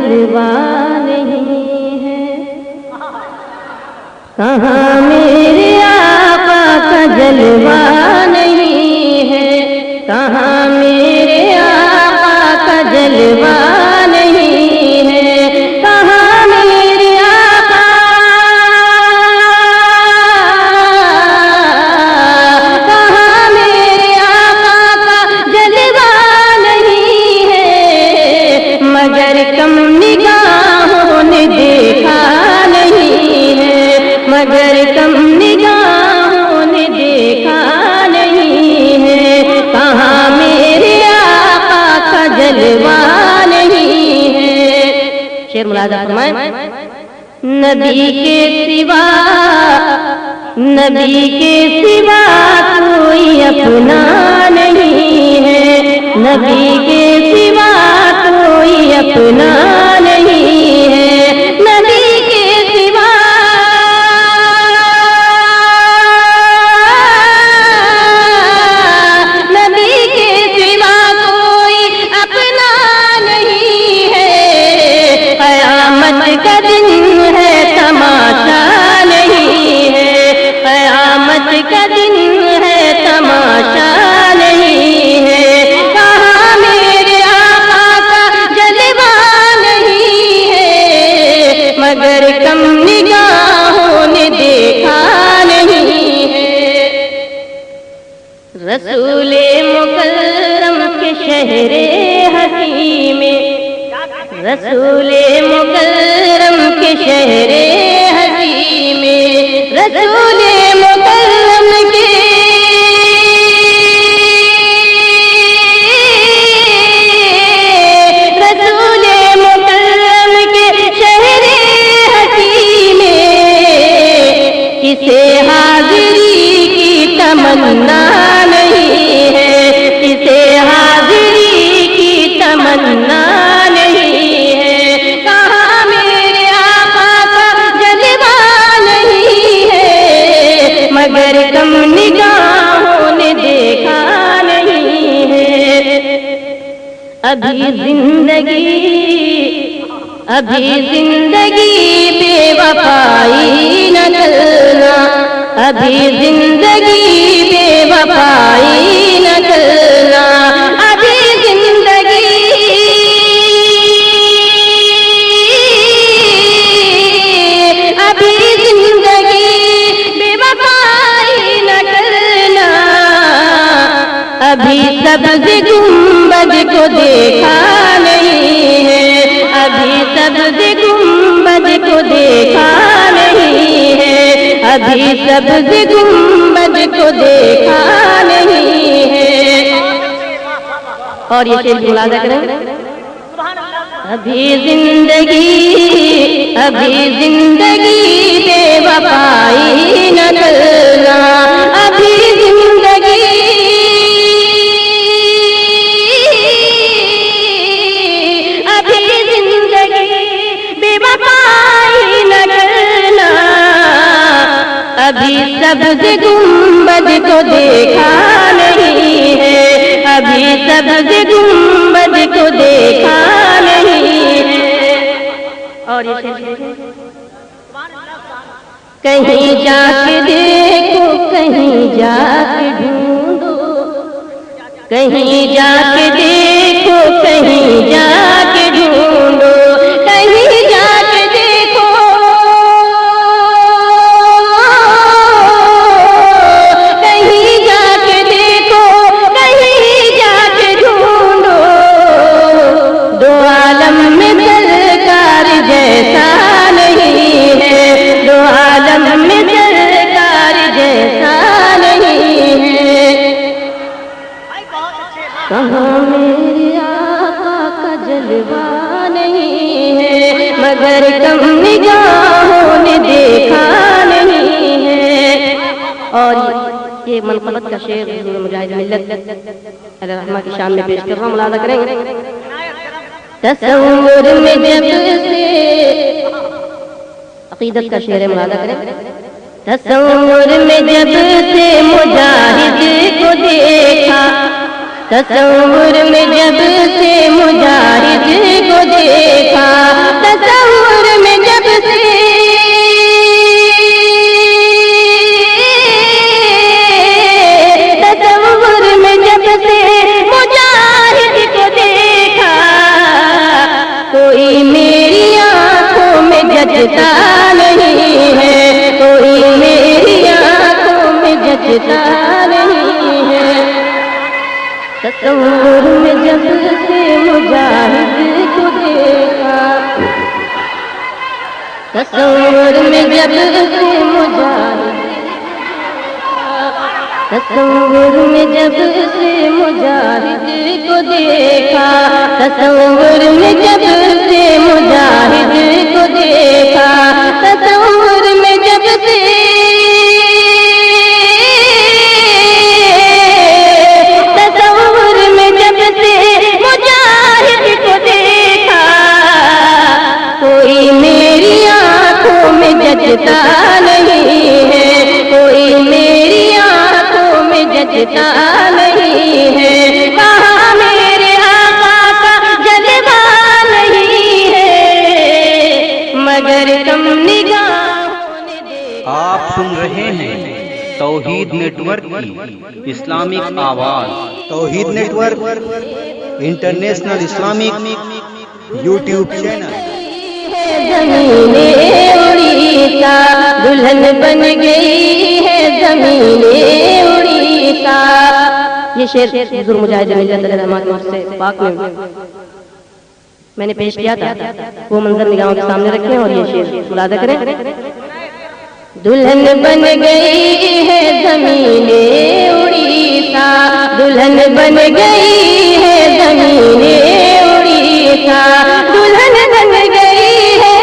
جلوہ نہیں ہے، کہاں میرے آقا کا جلوہ نہیں ہے، کہاں میرے آقا کا جلوہ نہیں ہے، کہاں میرے آقا، کہاں میرے آقا کا جلوہ نہیں ہے، مگر کم نگاہوں نے دیکھا نہیں ہے، مگر کم نگاہوں نے دیکھا نہیں ہے، کہاں میرے آقا کا جلوہ نہیں ہے۔ شعر ملاحظہ فرمائیں، نبی کے سوا، نبی کے سوا کوئی اپنا نہیں ہے، نبی کے سوا کوئی اپنا نہیں ہے، نبی کے سوا، نبی کے سوا کوئی اپنا نہیں ہے، قیامت کا دن ہے تماشا نہیں ہے، قیامت کا دن ہے تماشا نہیں ہے، کہاں میرے آقا کا جلوہ نہیں ہے، مگر کم نگاہوں نے دیکھا نہیں ہے۔ رسول مکرم کے شہر حکیم، رسول مکرم کے شہر حکیم، رسول مکرم کے، رسول مکرم کے شہر حکیم، کسے حاضری کی تمنا نہیں ہے، کسے حاضری کی تمنا نہیں ہے، کہاں میرے آقا کا جلوہ نہیں ہے، مگر کم نگاہوں نے دیکھا نہیں ہے۔ ابھی زندگی بے وفائی نہ کرنا، ابھی زندگی بے وفائی نہ کرنا، ابھی زندگی، ابھی زندگی بے وفائی نہ کرنا، ابھی سبز گنبد کو دیکھا نہیں ہے، ابھی سبز گنبد کو دیکھا نہیں ہے، ابھی سبز گنبد کو دیکھا نہیں ہے۔ اور یہ شعر ملاحظہ کریں، ابھی زندگی، ابھی زندگی بے وفائی نہ کرنا، ابھی زندگی، ابھی زندگی بے وفائی نہ کرنا، ابھی سبز گنبد کو دیکھا نہیں ہے، ابھی سبز گنبد کو دیکھا نہیں ہے۔ اور یہ کہیں جا کے دیکھو، کہیں جا کے ڈھونڈو، کہیں جا کے دیکھو، کہیں جا کے ڈھونڈو، کہیں جا کے دیکھو، کہیں جا کے دیکھو، کہیں جا کے ڈھونڈو، دو عالم میں سرکار جیسا نہیں ہے، دو عالم میں سرکار جیسا نہیں ہے، کہاں میرے آقا کا جلوہ نہیں ہے، مگر کم نگاہوں نے دیکھا نہیں ہے۔ اور یہ منقبت کا شعر مجاہد ملت علیہ الرحمہ کی شان میں پیش کر رہا ہوں، ملاحظہ کریں گے۔ تصور میں جب سے، عقیدت کا شعر ہے، ملاحظہ کریں۔ تصور میں جب سے مجاہد کو دیکھا، تصور میں جب سے مجاہد کو دیکھا، جچتا نہیں ہے۔ تصور میں جب سے مجاہد کو دیکھا، تصور میں جب سے مجاہد، تصور میں جب سے مجاہد کو دیکھا، تصور میں جب سے مجاہد کو دیکھا، تصور میں جب سے، تصور میں جب سے مجاہد کو دیکھا، کوئی میری آنکھوں میں جچتا نہیں ہے، کوئی میری آنکھوں میں جچتا نہیں ہے، کہاں میرے آقا کا جلوہ نہیں ہے، مگر کم نگاہوں نے دیکھا۔ آپ سن رہے ہیں توحید نیٹ ورک کی اسلامک آواز۔ Tauheed network international Islamic YouTube channel. زمین اڑیسہ دلہن بن گئی ہے، زمین اڑیسہ۔ یہ شعر حضور مجاہد ملت الرحمن سے پاک میں نے پیش کیا تھا، وہ منظر نگاہوں کے سامنے رکھیں اور یہ شعر ملاحظہ کریں۔ دلہن بن گئی ہے زمین اڑیسہ، دلہن بن گئی ہے زمین اڑیسہ، دلہن بن گئی ہے،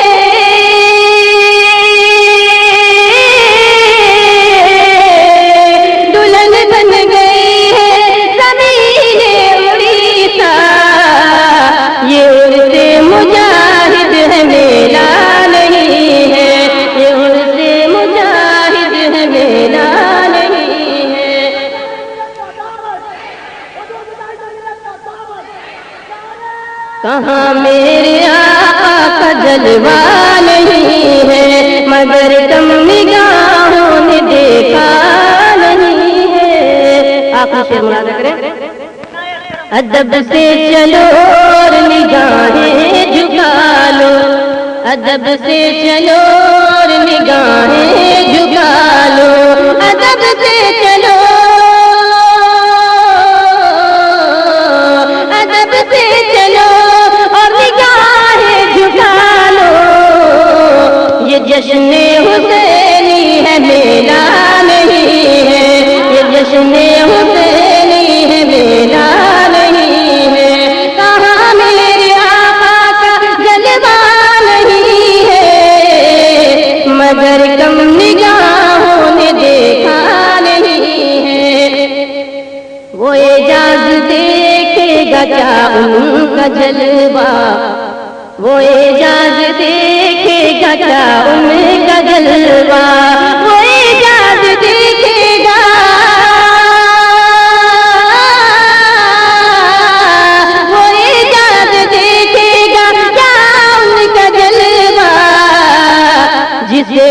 دلہن بن گئی ہے زمین اڑیسہ۔ یہ عرص مجاہد ہے میرا نہیں ہے، یہ عرص مجاہد ہے میرا نہیں ہے۔ کہاں میرے آقا کا جلوہ نہیں ہے، مگر کم نگاہوں نے دیکھا نہیں ہے۔ آخری شعر ملاحظہ کریں۔ ادب سے چلو اور نگاہیں جھکا لو، ادب سے چلو اور نگاہیں جھکا لو، ادب سے چلو، ادب سے چلو اور نگاہیں جھکا لو۔ یہ جشن حسینی ہے میرا نہیں ہے، یہ جشن حسینی ہے میرا نہیں ہے، کہاں میرے آقا کا جلوہ نہیں ہے، مگر کم نگاہوں نے دیکھا نہیں ہے۔ وہ اعجاز دیکھے گا کیا ان کا جلوہ، وہ اعجاز دیکھے گا کیا ان کا جلوہ، وہ اعجاز دیکھے گا، وہ اعجاز دیکھے گا کیا ان کا جلوہ، جسے